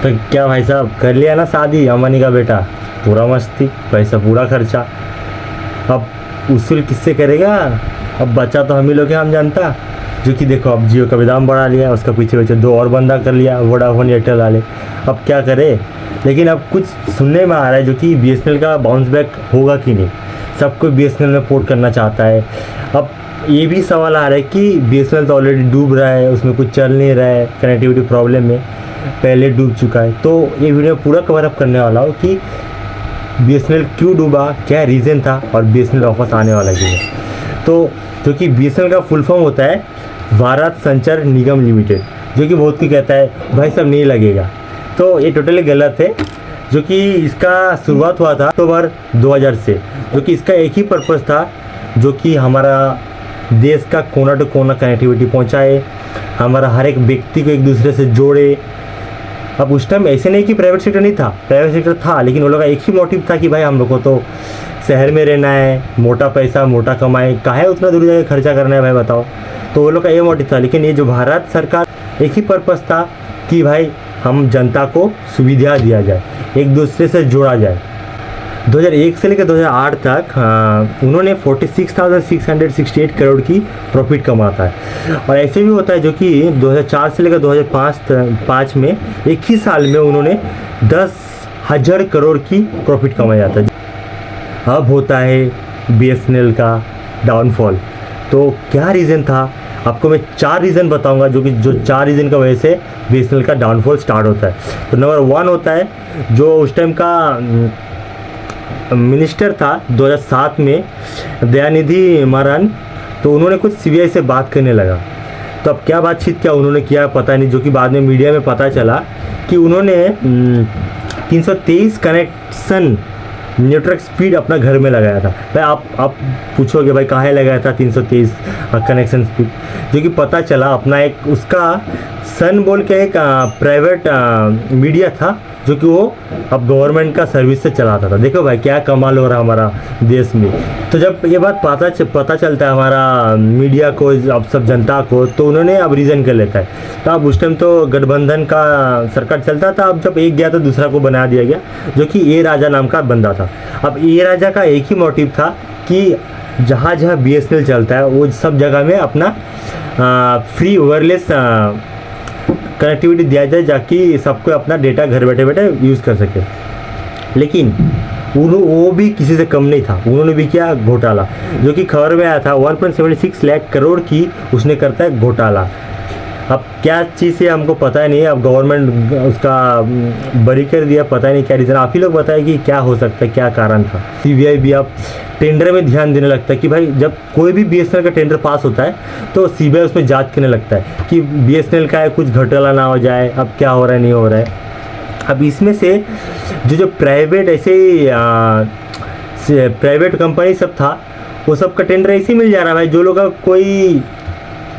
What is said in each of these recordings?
तो क्या भाई साहब कर लिया ना शादी अम्बानी का बेटा, पूरा मस्ती, पैसा पूरा खर्चा। अब उसूल किससे करेगा? अब बच्चा तो हम ही लोग हैं, हम जानता। जो कि देखो अब जियो का भी दाम बढ़ा लिया, उसका पीछे पीछे दो और बंदा कर लिया, वोडाफोन एयरटेल वाले। अब क्या करे? लेकिन अब कुछ सुनने में आ रहा है जो कि बीएसएनएल का बाउंस बैक होगा कि नहीं। सबको बीएसएनएल में पोर्ट करना चाहता है। अब ये भी सवाल आ रहा है कि बीएसएनएल तो ऑलरेडी डूब रहा है, उसमें कुछ चल नहीं रहा है, कनेक्टिविटी प्रॉब्लम में पहले डूब चुका है। तो ये वीडियो पूरा कवर अप करने वाला हूँ कि बीएसएनएल क्यों डूबा, क्या रीज़न था और बीएसएनएल वापस आने वाला क्यों है। तो क्योंकि बीएसएनएल का फुल फॉर्म होता है भारत संचार निगम लिमिटेड, जो कि बहुत कोई कहता है भाई सब नहीं लगेगा, तो ये टोटली गलत है। जो कि इसका शुरुआत हुआ था अक्टूबर 2000 से, जो कि इसका एक ही पर्पज़ था, जो कि हमारा देश का कोना टू कोना कनेक्टिविटी पहुंचाए, हमारा हर एक व्यक्ति को एक दूसरे से जोड़े। अब उस टाइम ऐसे नहीं कि प्राइवेट सेक्टर नहीं था, प्राइवेट सेक्टर था, लेकिन वो लोग का एक ही मोटिव था कि भाई हम लोग को तो शहर में रहना है, मोटा पैसा मोटा कमाए, काहे उतना दूर जाके खर्चा करना है भाई बताओ। तो वो लोग का ये मोटिव था। लेकिन ये जो भारत सरकार एक ही पर्पज़ था कि भाई हम जनता को सुविधा दिया जाए, एक दूसरे से जोड़ा जाए। 2001 से लेकर 2008 तक उन्होंने 46,668 करोड़ की प्रॉफिट कमाता है। और ऐसे भी होता है जो कि 2004 से लेकर 2005 में एक ही साल में उन्होंने 10,000 करोड़ की प्रॉफिट कमाया जाता है। अब होता है बीएसएनएल का डाउनफॉल। तो क्या रीज़न था? आपको मैं 4 रीज़न बताऊंगा, जो 4 रीज़न की वजह से बीएसएनएल का डाउनफॉल स्टार्ट होता है। तो नंबर 1 होता है, जो उस टाइम का मिनिस्टर था 2007 में, दयानिधि मारन, तो उन्होंने कुछ सीबीआई से बात करने लगा। तो अब क्या बातचीत क्या उन्होंने किया पता नहीं, जो कि बाद में मीडिया में पता चला कि उन्होंने 323 कनेक्शन नेटवर्क स्पीड अपना घर में लगाया था। भाई आप पूछोगे भाई काहे लगाया था 323 कनेक्शन स्पीड? जो कि पता चला अपना एक उसका सन बोल के एक प्राइवेट मीडिया था, जो कि वो अब गवर्नमेंट का सर्विस से चलाता था। देखो भाई क्या कमाल हो रहा हमारा देश में। तो जब ये बात पता चलता है हमारा मीडिया को, अब सब जनता को, तो उन्होंने अब रीज़न कर लेता है। तो अब उस टाइम तो गठबंधन का सरकार चलता था। अब जब एक गया तो दूसरा को बना दिया गया, जो कि ए राजा नाम का बंदा था। अब ए राजा का एक ही मोटिव था कि जहाँ जहाँ बीएसएनएल चलता है वो सब जगह में अपना फ्री वायरलेस कनेक्टिविटी दिया जाए, ताकि सबको अपना डेटा घर बैठे बैठे यूज़ कर सके। लेकिन वो भी किसी से कम नहीं था, उन्होंने भी किया घोटाला, जो कि खबर में आया था 1.76 लाख करोड़ की उसने करता है घोटाला। अब क्या चीज़ है हमको पता नहीं है, अब गवर्नमेंट उसका बरी कर दिया, पता नहीं क्या रीज़न। आप ही लोग बताएं कि क्या हो सकता है, क्या कारण था। सीबीआई भी अब टेंडर में ध्यान देने लगता है कि भाई जब कोई भी बीएसएनएल का टेंडर पास होता है तो सीबीआई उसमें जांच करने लगता है कि बीएसएनएल का कुछ घोटाला ना हो जाए, अब क्या हो रहा है नहीं हो रहा है। अब इसमें से जो प्राइवेट ऐसे प्राइवेट कंपनी सब था, वो सब का टेंडर ऐसे ही मिल जा रहा है भाई, जो लोग का कोई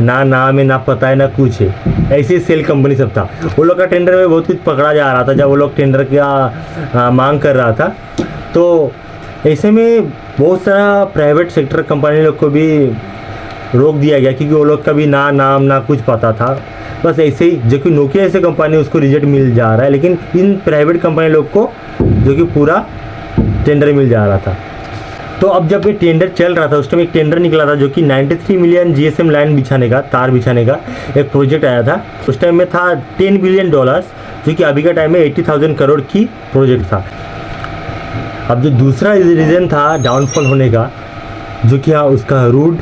ना नाम है ना पता है ना कुछ है, ऐसी सेल कंपनी सब था। वो लोग का टेंडर में बहुत कुछ पकड़ा जा रहा था जब वो लोग टेंडर का मांग कर रहा था। तो ऐसे में बहुत सारा प्राइवेट सेक्टर कंपनी लोग को भी रोक दिया गया, क्योंकि वो लोग का भी ना नाम ना कुछ पता था। बस ऐसे ही, जो कि नोकिया ऐसे कंपनी उसको रिजल्ट मिल जा रहा है, लेकिन इन प्राइवेट कंपनी लोग को जो कि पूरा टेंडर मिल जा रहा था। तो अब जब ये टेंडर चल रहा था, उस टाइम एक टेंडर निकला था जो कि 93 मिलियन जीएसएम लाइन बिछाने का, तार बिछाने का एक प्रोजेक्ट आया था। उस टाइम में था $10 बिलियन, जो कि अभी का टाइम में 80,000 करोड़ की प्रोजेक्ट था। अब जो दूसरा रीज़न था डाउनफॉल होने का, जो कि हाँ उसका रूड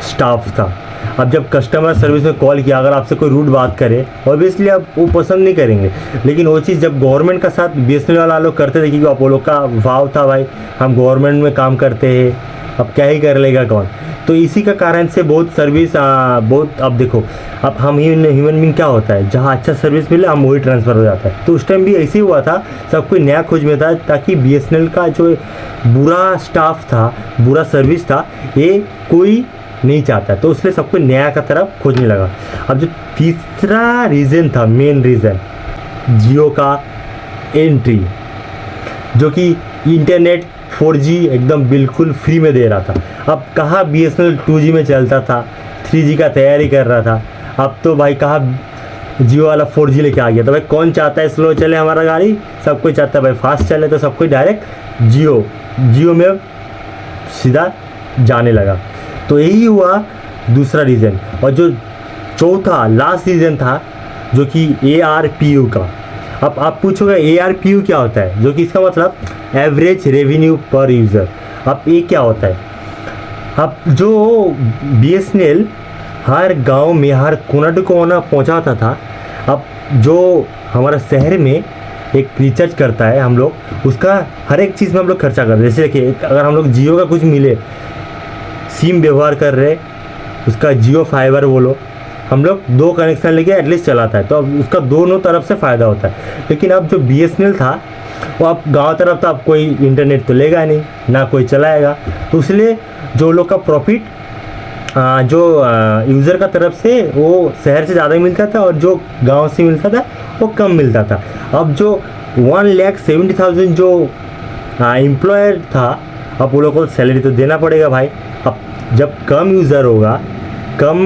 स्टाफ था। अब जब कस्टमर सर्विस में कॉल किया, अगर आपसे कोई रूड बात करे, ऑब्वियसली आप वो पसंद नहीं करेंगे। लेकिन वो चीज़ जब गवर्नमेंट का साथ बीएसएनएल वाला लोग करते थे, क्योंकि आप वो लोग का भाव था भाई हम गवर्नमेंट में काम करते हैं, अब क्या ही कर लेगा कौन। तो इसी का कारण से बहुत सर्विस बहुत, अब देखो अब हम ह्यूमन बीइंग क्या होता है, जहाँ अच्छा सर्विस मिले हम वही ट्रांसफ़र हो जाता है। तो उस टाइम भी ऐसे ही हुआ था, सब कोई नया खोज में था, ताकि बीएसएनएल का जो बुरा स्टाफ था, बुरा सर्विस था, ये कोई नहीं चाहता, तो उसने सबको नया का तरफ खोजने लगा। अब जो तीसरा रीज़न था, मेन रीज़न, जियो का एंट्री, जो कि इंटरनेट 4G एकदम बिल्कुल फ्री में दे रहा था। अब कहाँ बीएसएनएल 2G में चलता था, 3G का तैयारी कर रहा था, अब तो भाई कहाँ जियो वाला 4G लेके आ गया। तो भाई कौन चाहता है स्लो चले हमारा गाड़ी? सब कोई चाहता है भाई फास्ट चले, तो सब कोई डायरेक्ट जियो में सीधा जाने लगा। तो यही हुआ दूसरा रीज़न। और जो चौथा लास्ट रीज़न था जो कि ARPU का। अब आप पूछोगे ARPU क्या होता है, जो कि इसका मतलब एवरेज रेवेन्यू पर यूज़र। अब ये क्या होता है? अब जो BSNL हर गांव में हर कोना टू कोना पहुंचाता था, अब जो हमारा शहर में एक रिचार्ज करता है हम लोग, उसका हर एक चीज़ में हम लोग खर्चा कर रहे हैं। जैसे कि अगर हम लोग जियो का कुछ मिले, सिम व्यवहार कर रहे, उसका जियो फाइबर बोलो, हम लोग 2 कनेक्शन लेके एटलीस्ट चलाता है, तो अब उसका दोनों तरफ से फ़ायदा होता है। लेकिन अब जो BSNL था वो अब गांव तरफ तो अब कोई इंटरनेट तो लेगा नहीं, ना कोई चलाएगा, तो इसलिए जो लोग का प्रॉफिट जो यूज़र का तरफ से वो शहर से ज़्यादा मिलता था और जो गांव से मिलता था वो कम मिलता था। अब जो 1,70,000 जो एम्प्लॉयर था, अब वो लोग को सैलरी तो देना पड़ेगा भाई। अब जब कम यूज़र होगा, कम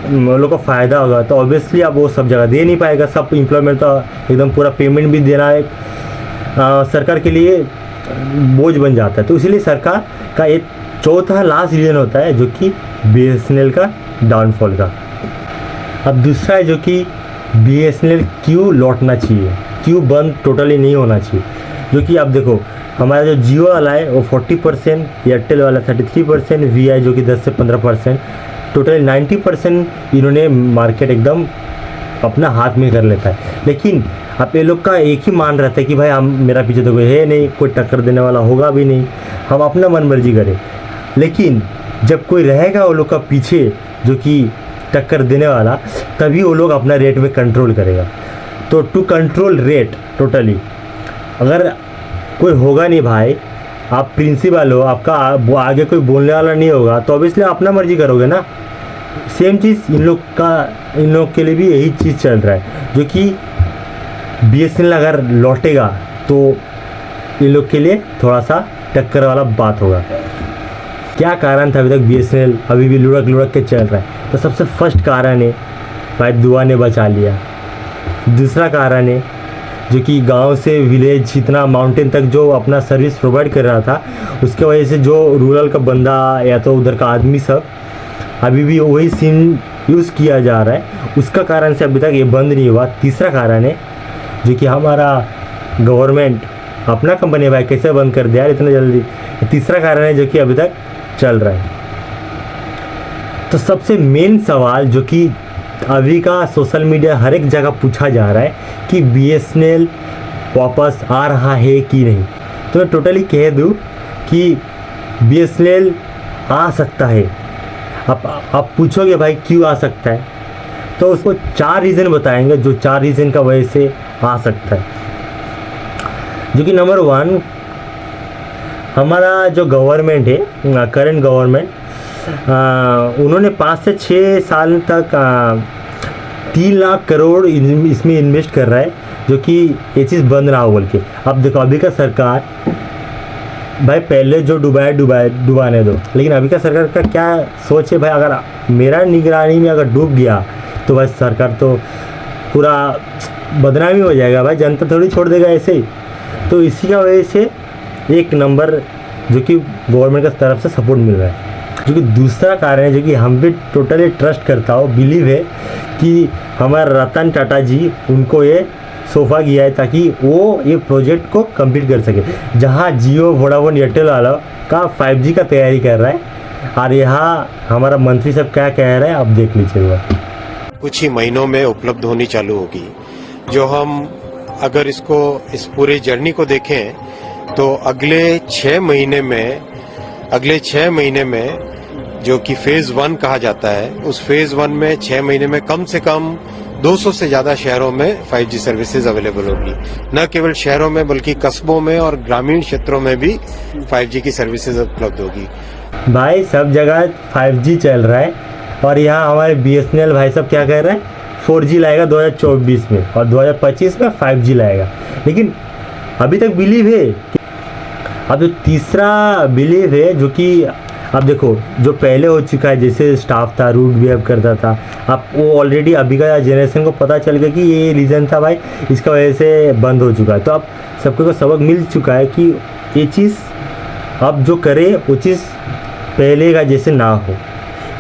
वो लोग को फ़ायदा होगा, तो ऑब्वियसली अब वो सब जगह दे नहीं पाएगा। सब एम्प्लॉयमेंट तो एकदम पूरा पेमेंट भी देना एक सरकार के लिए बोझ बन जाता है। तो इसलिए सरकार का एक चौथा लास्ट रीज़न होता है जो कि BSNL का डाउनफॉल का। अब दूसरा है जो कि BSNL क्यों लौटना चाहिए, क्यों बंद टोटली नहीं होना चाहिए। जो कि अब देखो हमारा जो जियो वाला है वो 40%, एयरटेल वाला 33%, VI जो कि 10 से 15%, टोटली 90% इन्होंने मार्केट एकदम अपना हाथ में कर लेता है। लेकिन अब ये लोग का एक ही मान रहता है कि भाई हम मेरा पीछे तो कोई है नहीं, कोई टक्कर देने वाला होगा भी नहीं, हम अपना मन मर्जी करें। लेकिन जब कोई रहेगा वो लोग का पीछे जो कि टक्कर देने वाला, तभी वो लोग अपना रेट में कंट्रोल करेगा। तो टू कंट्रोल रेट टोटली, अगर कोई होगा नहीं भाई, आप प्रिंसिपल हो, आपका आगे कोई बोलने वाला नहीं होगा, तो ऑब्वियसली अपना मर्जी करोगे ना। सेम चीज़ इन लोग के लिए भी यही चीज़ चल रहा है, जो कि BSNL अगर लौटेगा तो इन लोग के लिए थोड़ा सा टक्कर वाला बात होगा। क्या कारण था अभी तक BSNL अभी भी लुढ़क के चल रहा है? तो सबसे फर्स्ट कारण है भाई दुआ ने बचा लिया। दूसरा कारण है जो कि गांव से विलेज इतना माउंटेन तक जो अपना सर्विस प्रोवाइड कर रहा था, उसके वजह से जो रूरल का बंदा या तो उधर का आदमी सब अभी भी वही सिम यूज़ किया जा रहा है, उसका कारण से अभी तक ये बंद नहीं हुआ। तीसरा कारण है जो कि हमारा गवर्नमेंट अपना कंपनी भाई कैसे बंद कर दिया इतना जल्दी, तीसरा कारण है जो कि अभी तक चल रहा है। तो सबसे मेन सवाल जो कि अभी का सोशल मीडिया हर एक जगह पूछा जा रहा है कि BSNL वापस आ रहा है कि नहीं। तो मैं टोटली कह दूँ कि BSNL आ सकता है। आप पूछोगे भाई क्यों आ सकता है, तो उसको 4 रीज़न बताएंगे, जो 4 रीज़न का वजह से आ सकता है। जो कि नंबर 1, हमारा जो गवर्नमेंट है, करंट गवर्नमेंट, उन्होंने 5 से 6 साल तक 3 लाख करोड़ इसमें इन्वेस्ट कर रहा है, जो कि ये चीज़ बंद ना हो बोल के। अब देखो अभी का सरकार भाई, पहले जो डुबाने दो, लेकिन अभी का सरकार का क्या सोच है भाई, अगर मेरा निगरानी में अगर डूब गया तो भाई सरकार तो पूरा बदनामी हो जाएगा भाई, जनता थोड़ी छोड़ देगा ऐसे ही। तो इसी का वजह से एक नंबर जो कि गवर्नमेंट का तरफ से सपोर्ट मिल रहा है। जो कि दूसरा कारण है जो कि हम भी टोटली ट्रस्ट करता हूँ, बिलीव है कि हमारा रतन टाटा जी उनको ये सोफा किया है ताकि वो ये प्रोजेक्ट को कंप्लीट कर सके। जहाँ जियो वोडाफोन एयरटेल वाला का 5G का तैयारी कर रहा है, और यहाँ हमारा मंत्री सब क्या कह रहा है आप देख लीजिएगा। कुछ ही महीनों में उपलब्ध होनी चालू होगी। जो हम अगर इसको इस पूरी जर्नी को देखें तो अगले 6 महीने में जो कि फेज 1 कहा जाता है, उस फेज 1 में 6 महीने में कम से कम 200 से ज्यादा शहरों में 5G सर्विसेज अवेलेबल होगी। न केवल शहरों में बल्कि कस्बों में और ग्रामीण क्षेत्रों में भी 5G की सर्विसेज उपलब्ध होगी। भाई सब जगह 5G चल रहा है, और यहाँ हमारे BSNL भाई सब क्या कह रहे हैं, 4G लाएगा 2024 में और 2025 में 5G लाएगा। लेकिन अभी तक बिलीव है। अब जो तीसरा बिलीव है जो कि अब देखो जो पहले हो चुका है, जैसे स्टाफ था रूड बिहेव करता था, अब वो ऑलरेडी अभी का जनरेशन को पता चल गया कि ये रीज़न था भाई, इसका वजह से बंद हो चुका है। तो अब सबको सबक मिल चुका है कि ये चीज़ अब जो करे वो चीज़ पहले का जैसे ना हो।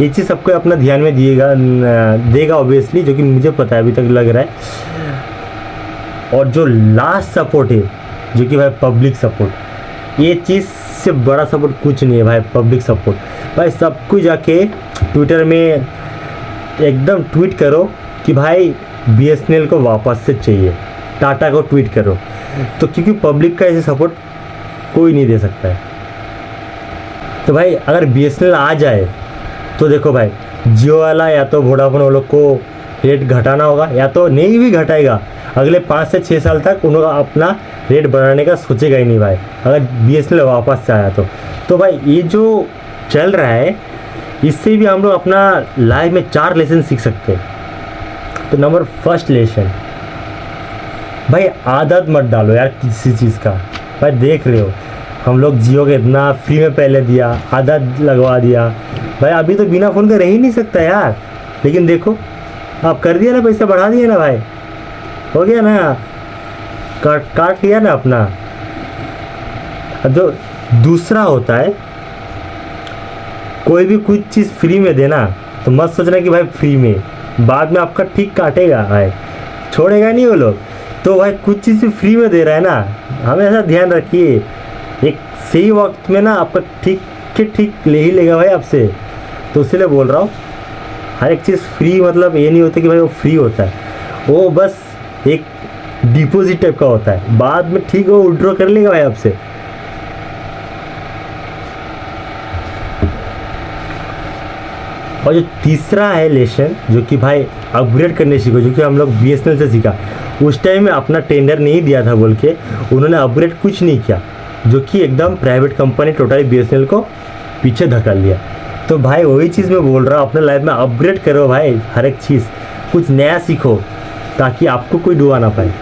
ये चीज़ सबको अपना ध्यान में देगा ऑब्वियसली, जो कि मुझे पता है अभी तक लग रहा है। और जो लास्ट सपोर्ट है जो कि भाई पब्लिक सपोर्ट, ये चीज़ से बड़ा सपोर्ट कुछ नहीं है भाई। पब्लिक सपोर्ट भाई, सबको जाके ट्विटर में एकदम ट्वीट करो कि भाई BSNL को वापस से चाहिए, टाटा को ट्वीट करो। तो क्योंकि पब्लिक का ऐसे सपोर्ट कोई नहीं दे सकता है। तो भाई अगर BSNL आ जाए तो देखो भाई, जियो वाला या तो वोडाफोन वो लोग को रेट घटाना होगा, या तो नहीं भी घटाएगा, अगले 5 से 6 साल तक उन्होंने अपना रेट बढ़ाने का सोचेगा ही नहीं भाई, अगर BSNL वापस से आया तो भाई ये जो चल रहा है इससे भी हम लोग अपना लाइफ में 4 लेसन सीख सकते हैं। तो नंबर फर्स्ट लेसन भाई, आदत मत डालो यार किसी चीज़ का। भाई देख रहे हो हम लोग जियो के इतना फ्री में पहले दिया, आदत लगवा दिया भाई, अभी तो बिना फ़ोन का रह ही नहीं सकता यार। लेकिन देखो आप कर दिया ना, पैसा बढ़ा दिया ना भाई, हो गया ना, काट लिया ना अपना। अब जो दूसरा होता है, कोई भी कुछ चीज़ फ्री में देना तो मत सोचना कि भाई फ्री में, बाद में आपका ठीक काटेगा भाई, छोड़ेगा नहीं वो लोग। तो भाई कुछ चीज़ फ्री में दे रहा है ना, हमेशा ध्यान रखिए, एक सही वक्त में ना आपका ठीक के ठीक ले ही लेगा भाई आपसे। तो इसलिए बोल रहा हूँ, हर एक चीज़ फ्री मतलब ये नहीं होता कि भाई वो फ्री होता है, वो बस एक डिपॉजिट टाइप का होता है, बाद में ठीक वो विड्रॉ कर लेगा भाई आपसे। और जो तीसरा है लेसन जो कि भाई अपग्रेड करने सीखो, जो कि हम लोग BSNL से सीखा। उस टाइम में अपना टेंडर नहीं दिया था बोल के उन्होंने अपग्रेड कुछ नहीं किया, जो कि एकदम प्राइवेट कंपनी टोटली BSNL को पीछे धकेल लिया। तो भाई वही चीज़ मैं बोल रहा हूँ, अपने लाइफ में अपग्रेड करो भाई, हर एक चीज़ कुछ नया सीखो ताकि आपको कोई डुबा ना पाए।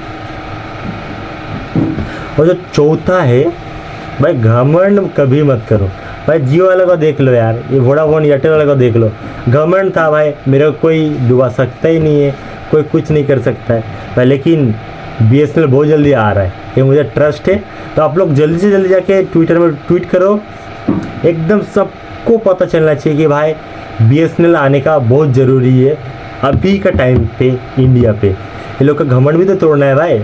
और जो चौथा है भाई, घमंड कभी मत करो भाई। जियो वाले को देख लो यार, ये वोडाफोन एयरटेल वाले को देख लो, घमंड था भाई, मेरे को कोई डुबा सकता ही नहीं है, कोई कुछ नहीं कर सकता है भाई। लेकिन BSNL बहुत जल्दी आ रहा है, ये मुझे ट्रस्ट है। तो आप लोग जल्दी से जल्दी जाके ट्विटर में ट्वीट करो, एकदम सबको पता चलना चाहिए कि भाई BSNL आने का बहुत ज़रूरी है अभी का टाइम पे इंडिया पे। ये लोग का घमंड भी तो तोड़ना है भाई।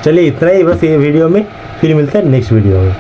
चलिए इतना ही बस ये वीडियो में, फिर मिलता है नेक्स्ट वीडियो में।